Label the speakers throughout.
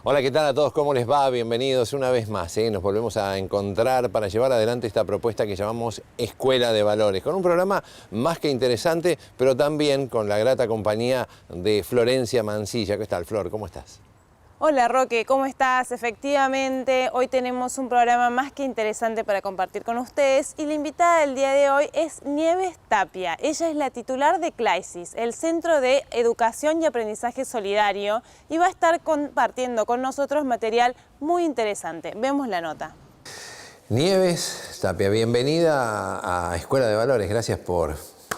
Speaker 1: Hola, ¿qué tal a todos? ¿Cómo les va? Bienvenidos una vez más. Nos volvemos a encontrar para llevar adelante esta propuesta que llamamos Escuela de Valores, con un programa más que interesante, pero también con la grata compañía de Florencia Mancilla. ¿Qué tal, Flor? ¿Cómo estás?
Speaker 2: Hola Roque, ¿cómo estás? Efectivamente, hoy tenemos un programa más que interesante para compartir con ustedes y la invitada del día de hoy es Nieves Tapia. Ella es la titular de CLAISIS, el Centro de Educación y Aprendizaje Solidario, y va a estar compartiendo con nosotros material muy interesante. Vemos la nota.
Speaker 1: Nieves Tapia, bienvenida a Escuela de Valores. Gracias por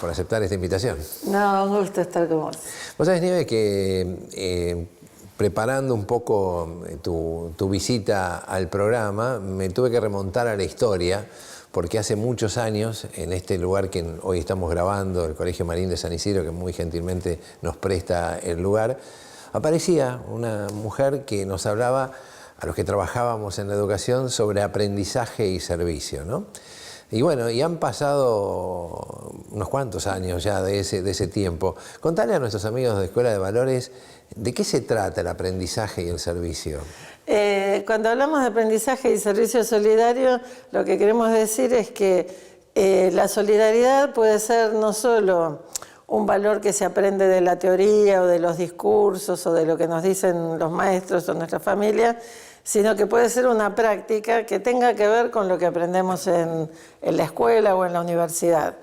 Speaker 1: aceptar esta invitación.
Speaker 3: No, un gusto estar con vos.
Speaker 1: Vos sabés, Nieves, que preparando un poco tu visita al programa, me tuve que remontar a la historia, porque hace muchos años, en este lugar que hoy estamos grabando, el Colegio Marín de San Isidro, que muy gentilmente nos presta el lugar, aparecía una mujer que nos hablaba a los que trabajábamos en la educación sobre aprendizaje y servicio, ¿no? Y bueno, y han pasado unos cuantos años ya de ese tiempo. Contale a nuestros amigos de Escuela de Valores, ¿de qué se trata el aprendizaje y el servicio?
Speaker 3: Cuando hablamos de aprendizaje y servicio solidario, lo que queremos decir es que la solidaridad puede ser no solo un valor que se aprende de la teoría o de los discursos o de lo que nos dicen los maestros o nuestra familia, sino que puede ser una práctica que tenga que ver con lo que aprendemos en la escuela o en la universidad.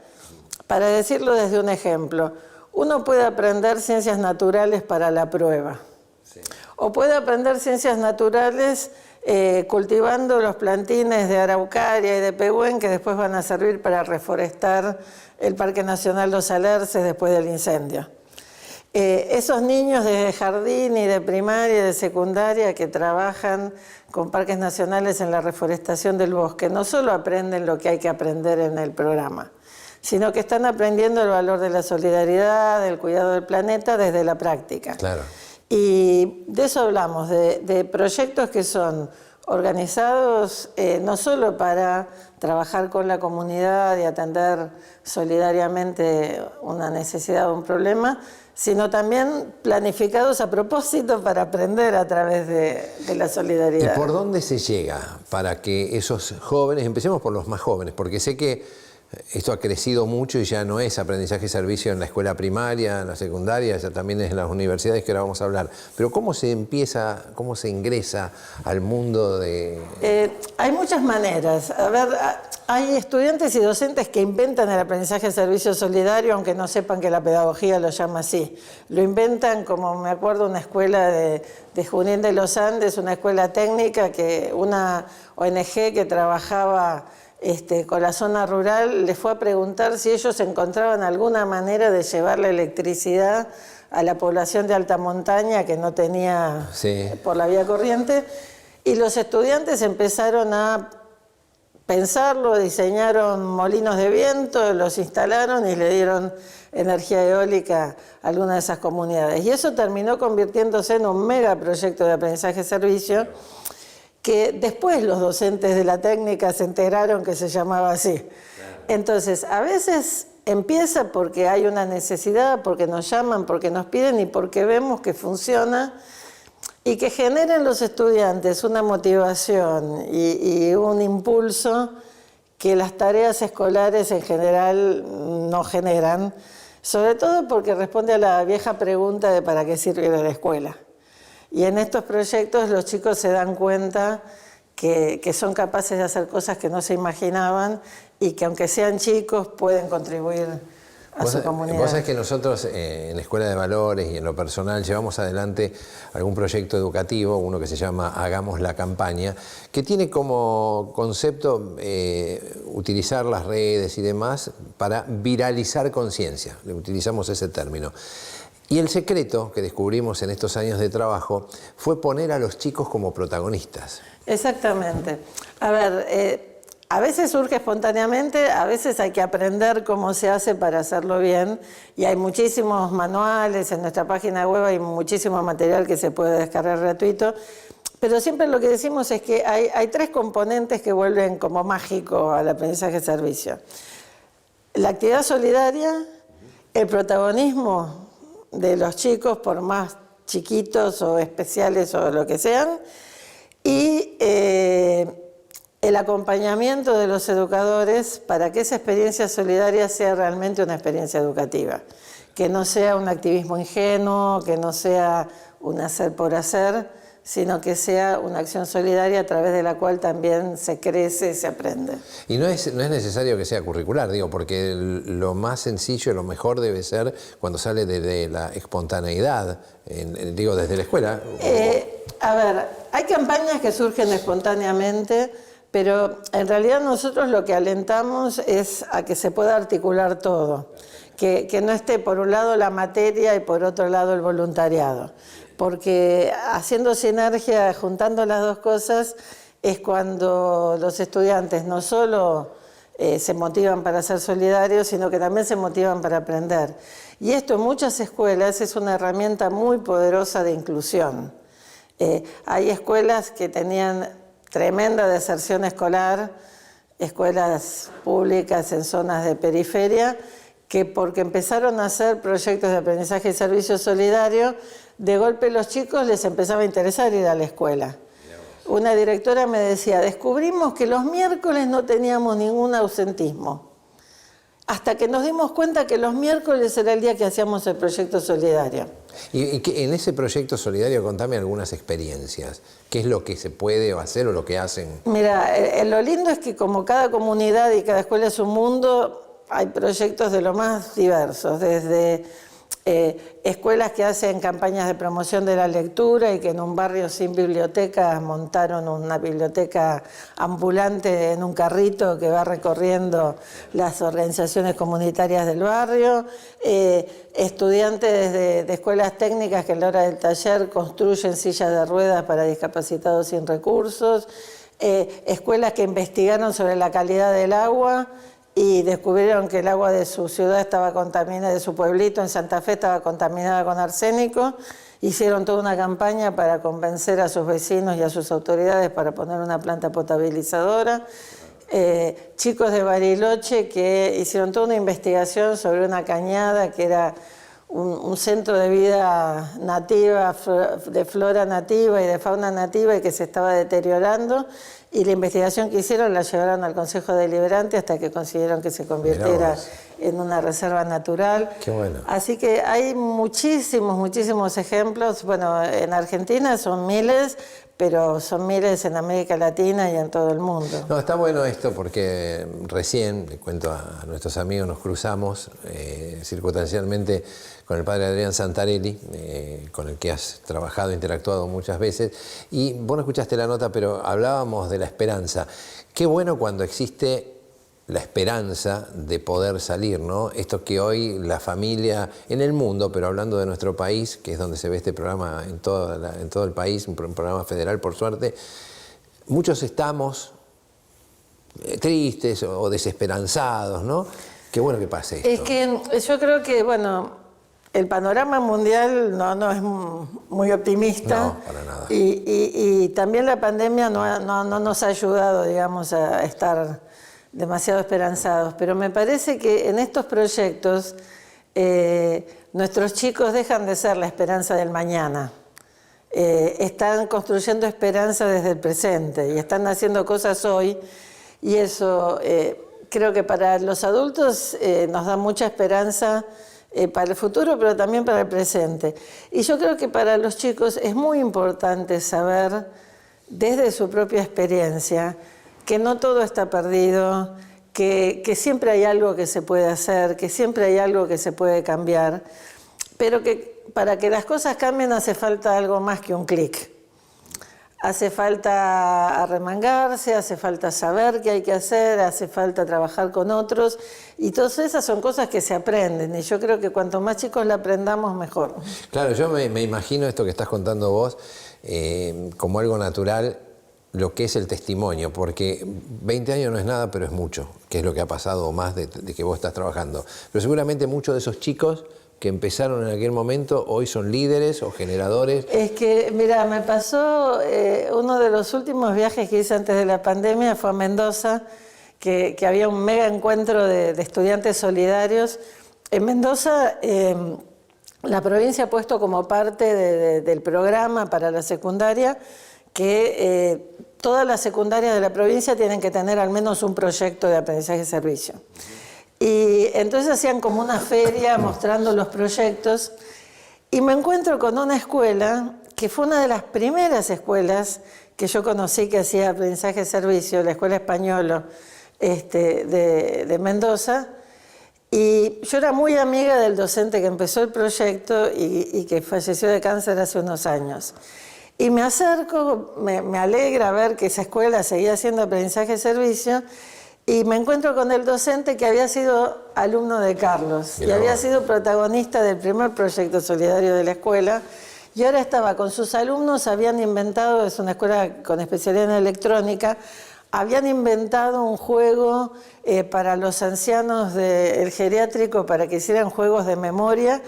Speaker 3: Para decirlo desde un ejemplo, uno puede aprender ciencias naturales para la prueba, sí, o puede aprender ciencias naturales cultivando los plantines de araucaria y de pehuen que después van a servir para reforestar el Parque Nacional Los Alerces después del incendio. Esos niños de jardín y de primaria y de secundaria que trabajan con parques nacionales en la reforestación del bosque no solo aprenden lo que hay que aprender en el programa, sino que están aprendiendo el valor de la solidaridad, del cuidado del planeta desde la práctica.
Speaker 1: Claro.
Speaker 3: Y de eso hablamos, de proyectos que son organizados no solo para trabajar con la comunidad y atender solidariamente una necesidad o un problema, sino también planificados a propósito para aprender a través de la solidaridad.
Speaker 1: ¿Y por dónde se llega para que esos jóvenes, empecemos por los más jóvenes, porque sé que esto ha crecido mucho y ya no es aprendizaje y servicio en la escuela primaria, en la secundaria, ya también es en las universidades, que ahora vamos a hablar. Pero ¿cómo se empieza, cómo se ingresa al mundo de...?
Speaker 3: Hay muchas maneras. A ver, hay estudiantes y docentes que inventan el aprendizaje de servicio solidario, aunque no sepan que la pedagogía lo llama así. Lo inventan, como me acuerdo, una escuela de Junín de los Andes, una escuela técnica, que una ONG que trabajaba con la zona rural les fue a preguntar si ellos encontraban alguna manera de llevarle electricidad a la población de alta montaña que no tenía, sí, por la vía corriente, y los estudiantes empezaron a pensarlo, diseñaron molinos de viento, los instalaron y le dieron energía eólica a alguna de esas comunidades. Y eso terminó convirtiéndose en un megaproyecto de aprendizaje-servicio que después los docentes de la técnica se enteraron que se llamaba así. Entonces, a veces empieza porque hay una necesidad, porque nos llaman, porque nos piden y porque vemos que funciona y que generen los estudiantes una motivación y un impulso que las tareas escolares en general no generan, sobre todo porque responde a la vieja pregunta de ¿para qué sirve la escuela? Y en estos proyectos los chicos se dan cuenta que son capaces de hacer cosas que no se imaginaban y que aunque sean chicos pueden contribuir a su comunidad.
Speaker 1: Vos sabés que nosotros en la Escuela de Valores y en lo personal llevamos adelante algún proyecto educativo, uno que se llama Hagamos la Campaña, que tiene como concepto utilizar las redes y demás para viralizar conciencia. Utilizamos ese término. Y el secreto que descubrimos en estos años de trabajo fue poner a los chicos como protagonistas.
Speaker 3: Exactamente. A ver, a veces surge espontáneamente, a veces hay que aprender cómo se hace para hacerlo bien, y hay muchísimos manuales, en nuestra página web hay muchísimo material que se puede descargar gratuito, pero siempre lo que decimos es que hay tres componentes que vuelven como mágico al aprendizaje de servicio. La actividad solidaria, el protagonismo de los chicos, por más chiquitos o especiales o lo que sean, y el acompañamiento de los educadores para que esa experiencia solidaria sea realmente una experiencia educativa, que no sea un activismo ingenuo, que no sea un hacer por hacer, sino que sea una acción solidaria a través de la cual también se crece, se aprende.
Speaker 1: Y no es necesario que sea curricular, digo, porque lo más sencillo, lo mejor debe ser cuando sale de la espontaneidad, digo, desde la escuela.
Speaker 3: A ver, hay campañas que surgen espontáneamente, pero en realidad nosotros lo que alentamos es a que se pueda articular todo, que no esté por un lado la materia y por otro lado el voluntariado. Porque haciendo sinergia, juntando las dos cosas, es cuando los estudiantes no solo se motivan para ser solidarios, sino que también se motivan para aprender. Y esto en muchas escuelas es una herramienta muy poderosa de inclusión. Hay escuelas que tenían tremenda deserción escolar, escuelas públicas en zonas de periferia, que porque empezaron a hacer proyectos de aprendizaje y servicio solidario, de golpe los chicos les empezaba a interesar ir a la escuela. Una directora me decía, descubrimos que los miércoles no teníamos ningún ausentismo, hasta que nos dimos cuenta que los miércoles era el día que hacíamos el proyecto solidario.
Speaker 1: Y que en ese proyecto solidario, contame algunas experiencias. ¿Qué es lo que se puede hacer o lo que hacen?
Speaker 3: Mira, lo lindo es que como cada comunidad y cada escuela es un mundo, hay proyectos de lo más diversos, desde escuelas que hacen campañas de promoción de la lectura y que en un barrio sin biblioteca montaron una biblioteca ambulante en un carrito que va recorriendo las organizaciones comunitarias del barrio, estudiantes de escuelas técnicas que a la hora del taller construyen sillas de ruedas para discapacitados sin recursos, escuelas que investigaron sobre la calidad del agua y descubrieron que el agua de su ciudad estaba contaminada, de su pueblito en Santa Fe estaba contaminada con arsénico. Hicieron toda una campaña para convencer a sus vecinos y a sus autoridades para poner una planta potabilizadora. Chicos de Bariloche que hicieron toda una investigación sobre una cañada que era un centro de vida nativa, de flora nativa y de fauna nativa y que se estaba deteriorando. Y la investigación que hicieron la llevaron al Consejo Deliberante hasta que consiguieron que se convirtiera en una reserva natural.
Speaker 1: Qué bueno.
Speaker 3: Así que hay muchísimos ejemplos. Bueno, en Argentina son miles, pero son miles en América Latina y en todo el mundo.
Speaker 1: No, está bueno esto porque recién, le cuento a nuestros amigos, nos cruzamos circunstancialmente con el padre Adrián Santarelli, con el que has trabajado, interactuado muchas veces, y vos no escuchaste la nota, pero hablábamos de la esperanza. Qué bueno cuando existe la esperanza de poder salir, ¿no? Esto que hoy la familia en el mundo, pero hablando de nuestro país, que es donde se ve este programa en todo el país, un programa federal por suerte, muchos estamos tristes o desesperanzados, ¿no? Qué bueno que pase esto.
Speaker 3: Es que yo creo que, bueno, el panorama mundial no es muy optimista.
Speaker 1: No, para nada.
Speaker 3: Y también la pandemia no nos ha ayudado, digamos, a estar demasiado esperanzados. Pero me parece que en estos proyectos nuestros chicos dejan de ser la esperanza del mañana. Están construyendo esperanza desde el presente y están haciendo cosas hoy. Y eso creo que para los adultos nos da mucha esperanza para el futuro, pero también para el presente. Y yo creo que para los chicos es muy importante saber, desde su propia experiencia, que no todo está perdido, que siempre hay algo que se puede hacer, que siempre hay algo que se puede cambiar, pero que para que las cosas cambien hace falta algo más que un clic. Hace falta arremangarse, hace falta saber qué hay que hacer, hace falta trabajar con otros y todas esas son cosas que se aprenden y yo creo que cuanto más chicos la aprendamos mejor.
Speaker 1: Claro, yo me imagino esto que estás contando vos como algo natural, lo que es el testimonio, porque 20 años no es nada, pero es mucho, que es lo que ha pasado o más de que vos estás trabajando. Pero seguramente muchos de esos chicos que empezaron en aquel momento, hoy son líderes o generadores.
Speaker 3: Es que, mira, me pasó uno de los últimos viajes que hice antes de la pandemia, fue a Mendoza, que había un mega encuentro de estudiantes solidarios. En Mendoza la provincia ha puesto como parte del programa para la secundaria que todas las secundarias de la provincia tienen que tener al menos un proyecto de aprendizaje-servicio. Y entonces hacían como una feria mostrando los proyectos y me encuentro con una escuela que fue una de las primeras escuelas que yo conocí que hacía aprendizaje-servicio, la Escuela Española de Mendoza. Y yo era muy amiga del docente que empezó el proyecto y que falleció de cáncer hace unos años. Y me acerco, me alegra ver que esa escuela seguía haciendo aprendizaje-servicio y me encuentro con el docente que había sido alumno de Carlos y había sido protagonista del primer proyecto solidario de la escuela. Y ahora estaba con sus alumnos, habían inventado, es una escuela con especialidad en electrónica, habían inventado un juego para los ancianos del geriátrico para que hicieran juegos de memoria,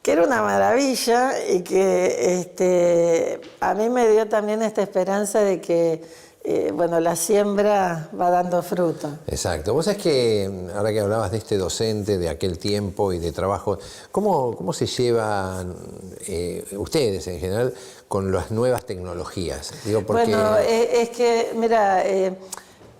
Speaker 3: que era una maravilla y que a mí me dio también esta esperanza de que bueno, la siembra va dando fruto.
Speaker 1: Exacto. Vos sabés que, ahora que hablabas de este docente, de aquel tiempo y de trabajo, ¿cómo se llevan ustedes en general con las nuevas tecnologías? Digo, porque...
Speaker 3: Bueno, es que, mira,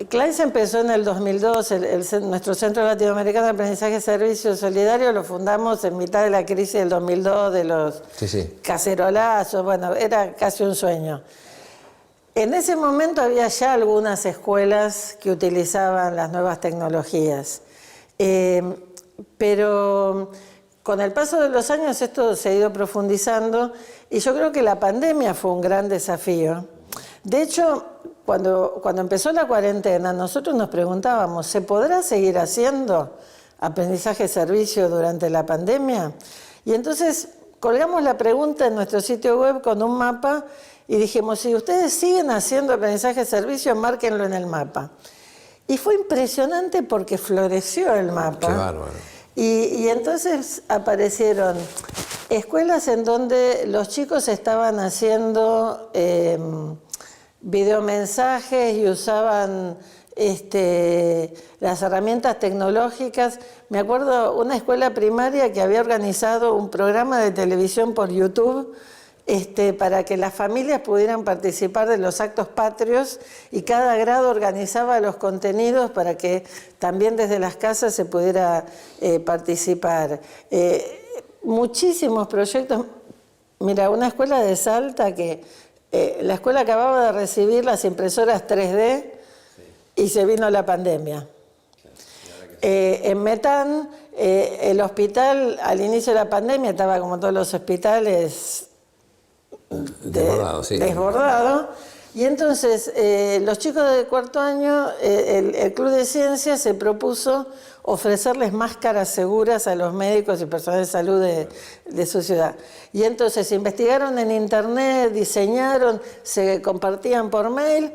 Speaker 3: CLAIS empezó en el 2002, nuestro Centro Latinoamericano de Aprendizaje y Servicio Solidario lo fundamos en mitad de la crisis del 2002, de los cacerolazos, bueno, era casi un sueño. En ese momento había ya algunas escuelas que utilizaban las nuevas tecnologías, pero con el paso de los años esto se ha ido profundizando y yo creo que la pandemia fue un gran desafío. De hecho, cuando empezó la cuarentena, nosotros nos preguntábamos, ¿se podrá seguir haciendo aprendizaje-servicio durante la pandemia? Y entonces colgamos la pregunta en nuestro sitio web con un mapa y dijimos, si ustedes siguen haciendo aprendizaje-servicio, márquenlo en el mapa. Y fue impresionante porque floreció el mapa.
Speaker 1: Qué bárbaro.
Speaker 3: Y entonces aparecieron escuelas en donde los chicos estaban haciendo videomensajes y usaban las herramientas tecnológicas. Me acuerdo una escuela primaria que había organizado un programa de televisión por YouTube para que las familias pudieran participar de los actos patrios y cada grado organizaba los contenidos para que también desde las casas se pudiera participar. Muchísimos proyectos. Mira, una escuela de Salta que la escuela acababa de recibir las impresoras 3D y se vino la pandemia. En Metán, el hospital al inicio de la pandemia estaba como todos los hospitales desbordado. Y entonces los chicos de cuarto año, el Club de Ciencias se propuso ofrecerles máscaras seguras a los médicos y personal de salud de su ciudad. Y entonces investigaron en internet, diseñaron, se compartían por mail,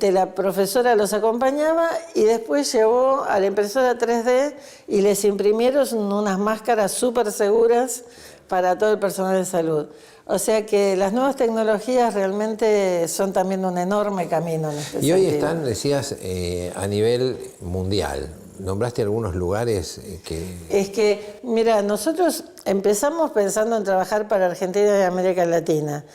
Speaker 3: la profesora los acompañaba y después llevó a la impresora 3D y les imprimieron unas máscaras súper seguras para todo el personal de salud. O sea que las nuevas tecnologías realmente son también un enorme camino en este sentido.
Speaker 1: Y hoy están, decías, a nivel mundial. ¿Nombraste algunos lugares que...?
Speaker 3: Es que, mira, nosotros empezamos pensando en trabajar para Argentina y América Latina,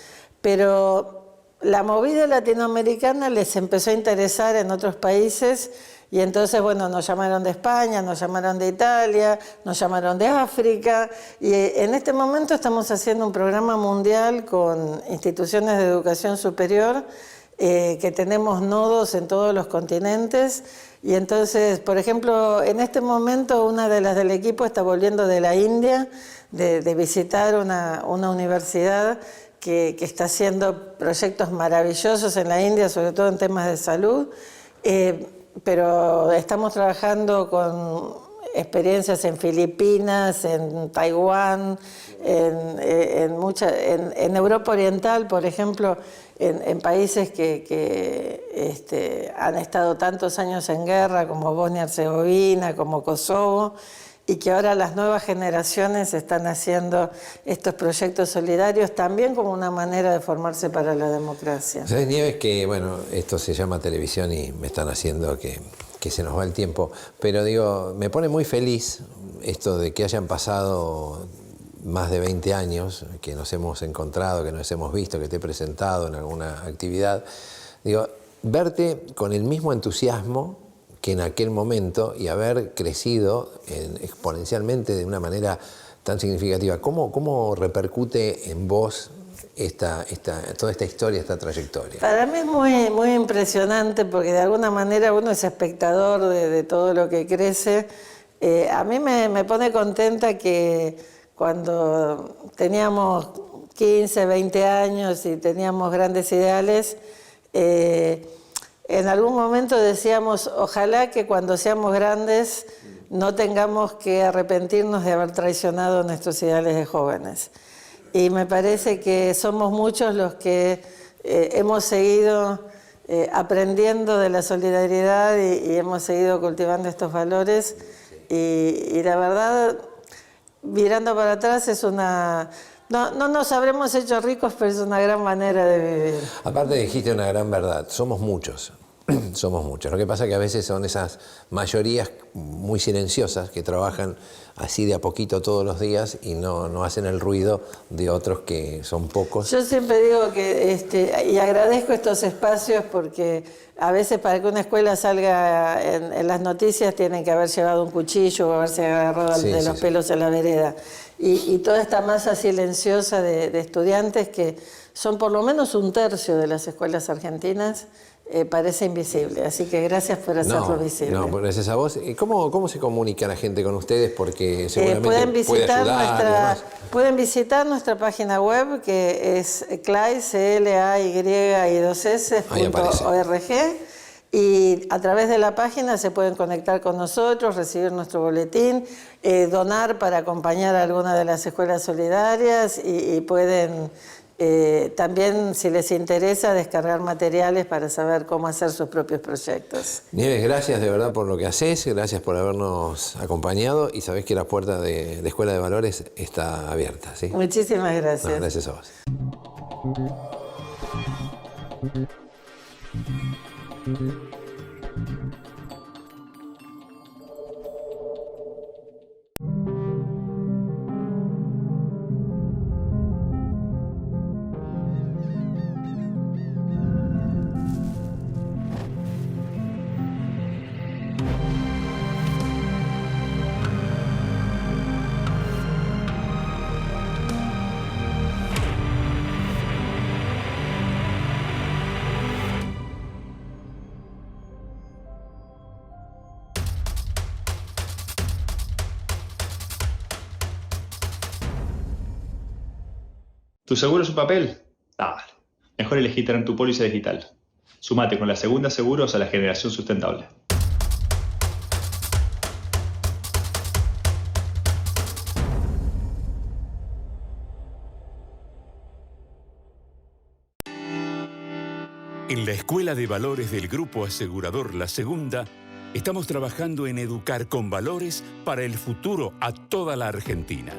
Speaker 3: pero la movida latinoamericana les empezó a interesar en otros países y entonces, bueno, nos llamaron de España, nos llamaron de Italia, nos llamaron de África y en este momento estamos haciendo un programa mundial con instituciones de educación superior que tenemos nodos en todos los continentes y entonces, por ejemplo, en este momento una de las del equipo está volviendo de la India, de visitar una universidad que está haciendo proyectos maravillosos en la India, sobre todo en temas de salud, pero estamos trabajando con experiencias en Filipinas, en Taiwán, en Europa Oriental, por ejemplo, en países que han estado tantos años en guerra, como Bosnia-Herzegovina, como Kosovo, y que ahora las nuevas generaciones están haciendo estos proyectos solidarios también como una manera de formarse para la democracia.
Speaker 1: ¿Sabes, Nieves, que bueno, esto se llama televisión y me están haciendo que se nos va el tiempo, pero digo, me pone muy feliz esto de que hayan pasado más de 20 años que nos hemos encontrado, que nos hemos visto, que te he presentado en alguna actividad, digo, verte con el mismo entusiasmo que en aquel momento y haber crecido exponencialmente de una manera tan significativa. ¿Cómo repercute en vos toda esta historia, esta trayectoria?
Speaker 3: Para mí es muy impresionante porque de alguna manera uno es espectador de todo lo que crece. A mí me pone contenta que cuando teníamos 15, 20 años y teníamos grandes ideales, en algún momento decíamos, ojalá que cuando seamos grandes no tengamos que arrepentirnos de haber traicionado nuestros ideales de jóvenes. Y me parece que somos muchos los que hemos seguido aprendiendo de la solidaridad y hemos seguido cultivando estos valores. Y la verdad, mirando para atrás, es una... No nos habremos hecho ricos, pero es una gran manera de vivir.
Speaker 1: Aparte dijiste una gran verdad, somos muchos. Somos muchos. Lo que pasa es que a veces son esas mayorías muy silenciosas que trabajan así de a poquito todos los días y no hacen el ruido de otros que son pocos.
Speaker 3: Yo siempre digo que, y agradezco estos espacios porque a veces para que una escuela salga en las noticias tienen que haber llevado un cuchillo o haberse agarrado de los pelos en la vereda. Y toda esta masa silenciosa de estudiantes que son por lo menos 1/3 de las escuelas argentinas, parece invisible, así que gracias por hacerlo visible.
Speaker 1: No, gracias a vos. ¿Cómo se comunica la gente con ustedes? Porque seguramente
Speaker 3: pueden visitar nuestra página web que es clay.org y a través de la página se pueden conectar con nosotros, recibir nuestro boletín, donar para acompañar a alguna de las escuelas solidarias y pueden... también, si les interesa, descargar materiales para saber cómo hacer sus propios proyectos.
Speaker 1: Nieves, gracias de verdad por lo que haces, gracias por habernos acompañado y sabés que la puerta de Escuela de Valores está abierta, ¿sí?
Speaker 3: Muchísimas gracias.
Speaker 1: No, gracias a vos.
Speaker 4: ¿Tu seguro es un papel? Dale. Mejor elegí tener tu póliza digital. Sumate con la Segunda Seguros a la generación sustentable.
Speaker 5: En la Escuela de Valores del Grupo Asegurador La Segunda, estamos trabajando en educar con valores para el futuro a toda la Argentina.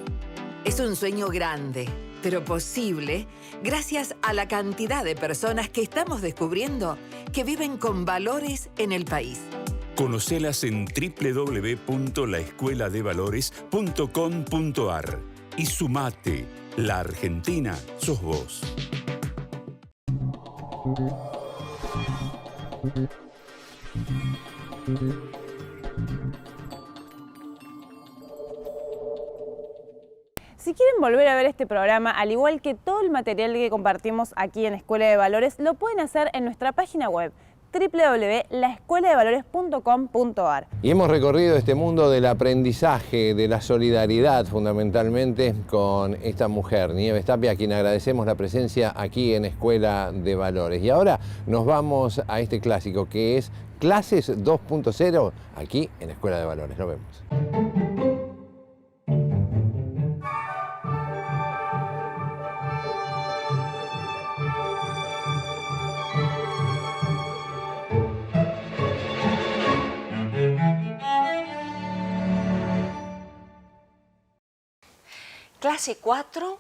Speaker 6: Es un sueño grande, pero posible gracias a la cantidad de personas que estamos descubriendo que viven con valores en el país.
Speaker 5: Conocelas en www.laescueladevalores.com.ar y sumate. La Argentina sos vos.
Speaker 2: Si quieren volver a ver este programa, al igual que todo el material que compartimos aquí en Escuela de Valores, lo pueden hacer en nuestra página web www.laescueladevalores.com.ar.
Speaker 1: Y hemos recorrido este mundo del aprendizaje, de la solidaridad fundamentalmente con esta mujer, Nieves Tapia, a quien agradecemos la presencia aquí en Escuela de Valores. Y ahora nos vamos a este clásico que es Clases 2.0 aquí en Escuela de Valores. Nos vemos.
Speaker 7: Clase 4,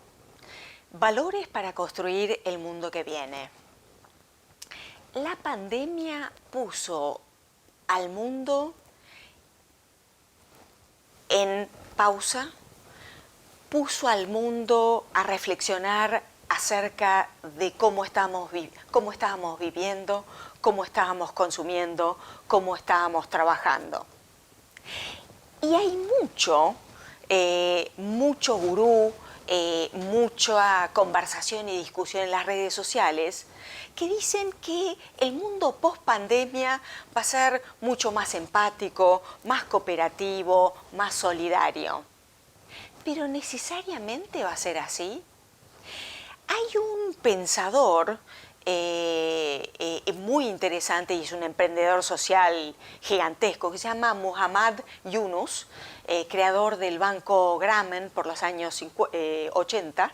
Speaker 7: valores para construir el mundo que viene. La pandemia puso al mundo en pausa puso al mundo a reflexionar acerca de cómo estábamos viviendo, cómo estábamos consumiendo, cómo estábamos trabajando. Y hay mucho gurú, mucha conversación y discusión en las redes sociales que dicen que el mundo post-pandemia va a ser mucho más empático, más cooperativo, más solidario. ¿Pero necesariamente va a ser así? Hay un pensador muy interesante y es un emprendedor social gigantesco que se llama Muhammad Yunus, creador del Banco Grameen por los años 80.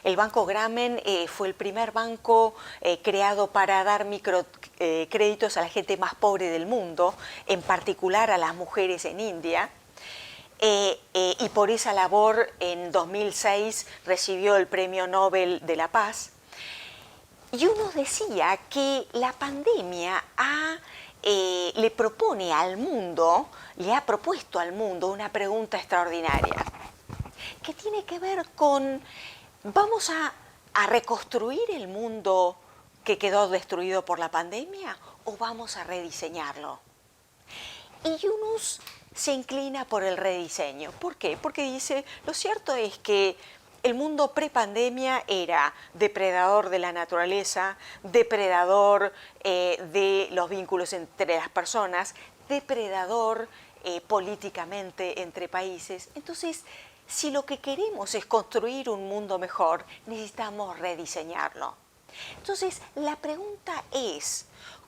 Speaker 7: El Banco Grameen fue el primer banco creado para dar microcréditos a la gente más pobre del mundo, en particular a las mujeres en India. Y por esa labor en 2006 recibió el Premio Nobel de la Paz. Y uno decía que la pandemia le propone al mundo, le ha propuesto al mundo una pregunta extraordinaria, que tiene que ver con, ¿vamos a reconstruir el mundo que quedó destruido por la pandemia o vamos a rediseñarlo? Y Yunus se inclina por el rediseño. ¿Por qué? Porque dice, lo cierto es que el mundo prepandemia era depredador de la naturaleza, depredador de los vínculos entre las personas, depredador políticamente entre países. Entonces, si lo que queremos es construir un mundo mejor, necesitamos rediseñarlo. Entonces, la pregunta es,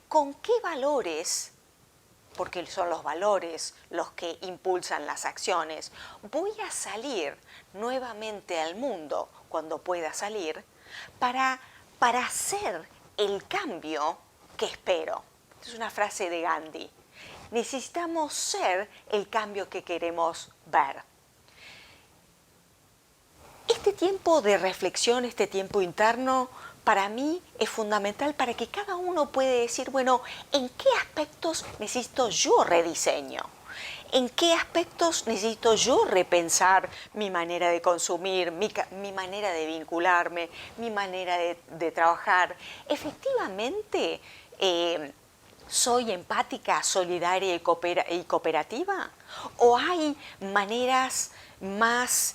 Speaker 7: ¿con qué valores, porque son los valores los que impulsan las acciones, voy a salir nuevamente al mundo cuando pueda salir para hacer el cambio que espero? Es una frase de Gandhi. Necesitamos ser el cambio que queremos ver. Este tiempo de reflexión, este tiempo interno, para mí es fundamental para que cada uno pueda decir, bueno, ¿en qué aspectos necesito yo rediseño? ¿En qué aspectos necesito yo repensar mi manera de consumir, mi manera de vincularme, mi manera de trabajar? Efectivamente, ¿soy empática, solidaria y cooperativa? ¿O hay maneras más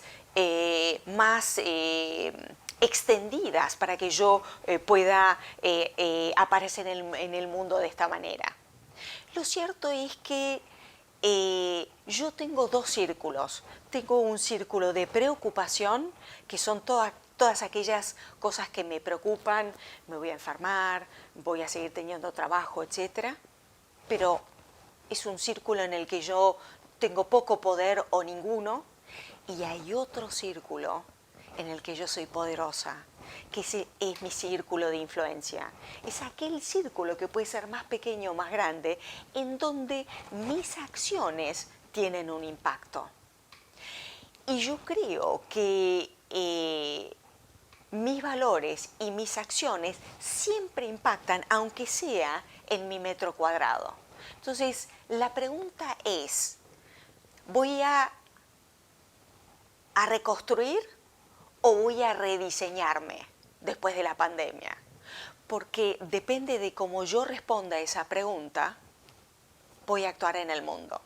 Speaker 7: extendidas para que yo pueda aparecer en el mundo de esta manera? Lo cierto es que yo tengo dos círculos. Tengo un círculo de preocupación, que son todas aquellas cosas que me preocupan. Me voy a enfermar, voy a seguir teniendo trabajo, etc. Pero es un círculo en el que yo tengo poco poder o ninguno. Y hay otro círculo en el que yo soy poderosa, que es mi círculo de influencia. Es aquel círculo que puede ser más pequeño o más grande, en donde mis acciones tienen un impacto. Y yo creo que mis valores y mis acciones siempre impactan, aunque sea en mi metro cuadrado. Entonces, la pregunta es, ¿voy a reconstruir o voy a rediseñarme después de la pandemia? Porque depende de cómo yo responda a esa pregunta, voy a actuar en el mundo.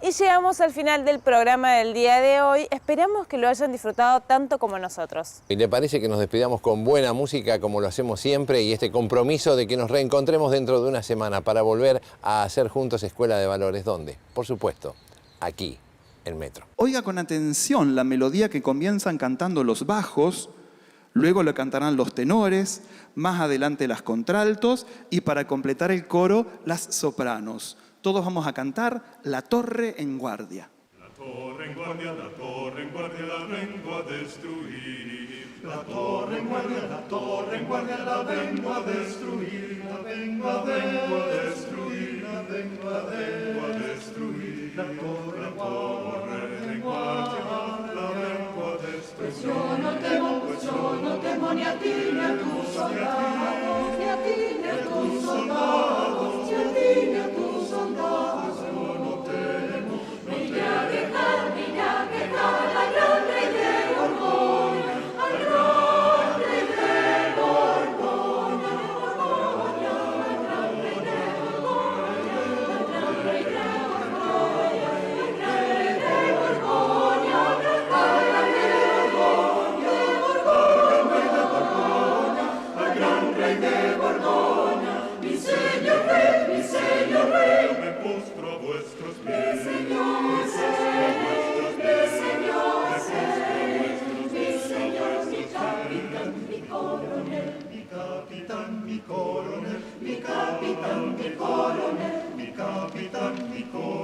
Speaker 2: Y llegamos al final del programa del día de hoy. Esperamos que lo hayan disfrutado tanto como nosotros.
Speaker 1: ¿Y le parece que nos despidamos con buena música como lo hacemos siempre y este compromiso de que nos reencontremos dentro de una semana para volver a hacer juntos Escuela de Valores? ¿Dónde? Por supuesto, aquí, en Metro.
Speaker 8: Oiga con atención la melodía que comienzan cantando los bajos, luego lo cantarán los tenores, más adelante las contraltos y para completar el coro las sopranos. Todos vamos a cantar La Torre en Guardia.
Speaker 9: La torre en guardia, la torre en guardia, la vengo a destruir. La torre en guardia, la torre en guardia, la vengo a destruir. La vengo a destruir, la vengo a destruir. la torre en guardia, la lengua destruida. Pues yo no temo ni a ti ni a tus soldados, ni a ti ni a tus soldados, ni a ti ni a tus soldados. Yo no temo, vine a quejar al gran rey de Borgoña, al gran rey de Borgoña, al gran rey de Borgoña, al gran rey de Borgoña, al gran rey de Borgoña, al gran rey de Borgoña, mi señor rey, me postro a vuestros pies, mi señor, mi capitán, mi coronel, mi capitán, mi coronel, mi capitán, mi coronel, mi capitán, mi coronel.